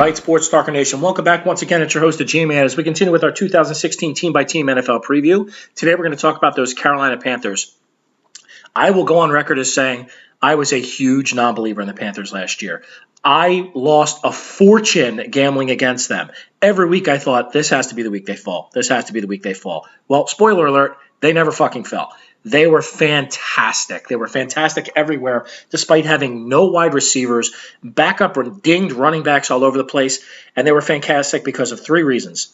right, Sports Talker Nation. Welcome back once again. It's your host, the G-Man, as we continue with our 2016 team-by-team NFL preview. Today we're going to talk about those Carolina Panthers. I will go on record as saying I was a huge non-believer in the Panthers last year. I lost a fortune gambling against them. Every week I thought, this has to be the week they fall. This has to be the week they fall. Well, spoiler alert, they never fucking fell. They were fantastic. They were fantastic everywhere, despite having no wide receivers, backup or dinged running backs all over the place, and they were fantastic because of three reasons.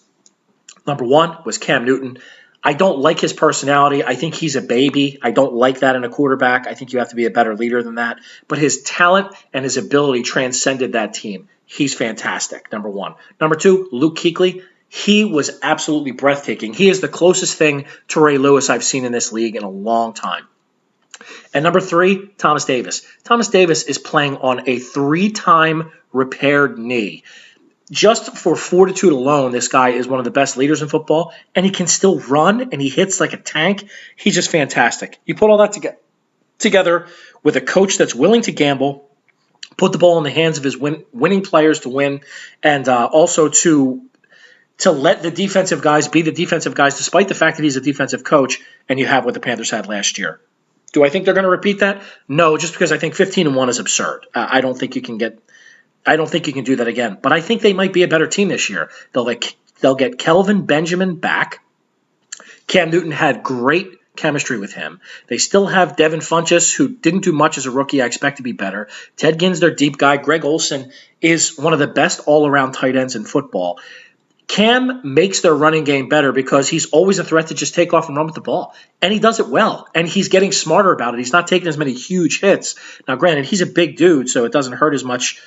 Number one was Cam Newton. I don't like his personality. I think he's a baby. I don't like that in a quarterback. I think you have to be a better leader than that. But his talent and his ability transcended that team. He's fantastic, number one. Number two, Luke Kuechly. He was absolutely breathtaking. He is the closest thing to Ray Lewis I've seen in this league in a long time. And number three, Thomas Davis. Thomas Davis is playing on a 3-time repaired knee. Just for fortitude alone, this guy is one of the best leaders in football, and he can still run, and he hits like a tank. He's just fantastic. You put all that together with a coach that's willing to gamble, put the ball in the hands of his winning players to win, and also to let the defensive guys be the defensive guys, despite the fact that he's a defensive coach, and you have what the Panthers had last year. Do I think they're going to repeat that? No, just because I think 15-1 is absurd. I don't think you can do that again. But I think they might be a better team this year. They'll get Kelvin Benjamin back. Cam Newton had great chemistry with him. They still have Devin Funchess, who didn't do much as a rookie. I expect to be better. Ted Ginn's their deep guy. Greg Olsen is one of the best all-around tight ends in football. Cam makes their running game better because he's always a threat to just take off and run with the ball. And he does it well. And he's getting smarter about it. He's not taking as many huge hits. Now, granted, he's a big dude, so it doesn't hurt as much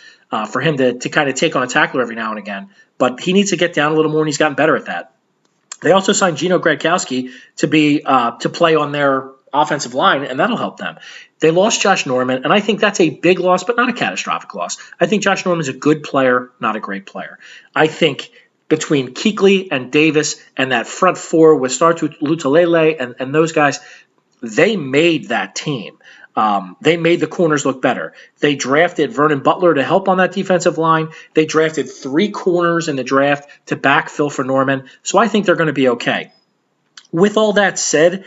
for him to kind of take on a tackler every now and again. But he needs to get down a little more, and he's gotten better at that. They also signed Gino Gradkowski to play on their offensive line, and that'll help them. They lost Josh Norman, and I think that's a big loss, but not a catastrophic loss. I think Josh Norman's a good player, not a great player. I think between Kuechly and Davis and that front four with Sartu Lutulele and those guys, they made that team. They made the corners look better. They drafted Vernon Butler to help on that defensive line. They drafted 3 corners in the draft to backfill for Norman. So I think they're going to be okay. With all that said,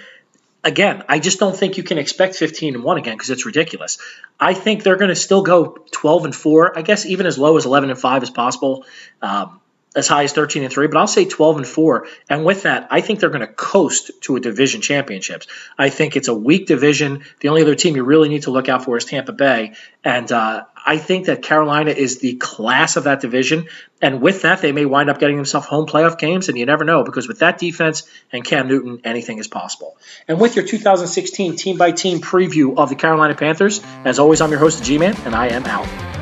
again, I just don't think you can expect 15-1 again because it's ridiculous. I think they're going to still go 12-4. I guess even as low as 11-5 is possible. As high as 13-3, but I'll say 12-4. And with that, I think they're going to coast to a division championships. I think it's a weak division. The only other team you really need to look out for is Tampa Bay. And I think that Carolina is the class of that division. And with that, they may wind up getting themselves home playoff games, and you never know, because with that defense and Cam Newton, anything is possible. And with your 2016 team-by-team preview of the Carolina Panthers, as always, I'm your host, G-Man, and I am out.